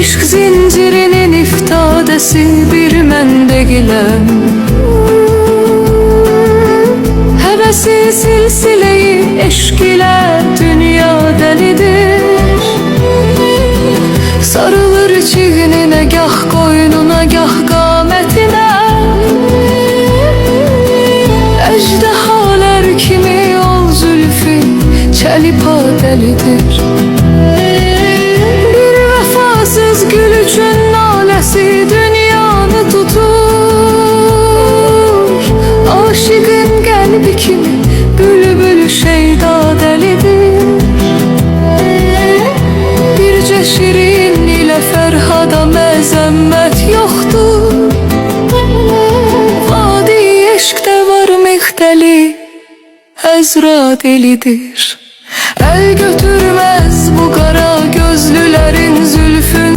eşq zincirinin iftadəsi bir məndə giləm. Həvəsi silsileyi eşq ilə dünya dəlidir. Sarılır çiğninə, gah qoynuna, gah qamətinə. Əjdahalar kimi ol zülfü çəlipa dəlidir. Bir vəfasız gül üçün naləsi dünyanı tutur. Aşıqın qəlbi kimi bülbül şeyda dəlidir. Bircə şirin ilə Fərhada məzəmmət yoxdur. Vadi eşqdə var müxtəlif əzra delidir. El götürmez bu qara gözlülərin zülfün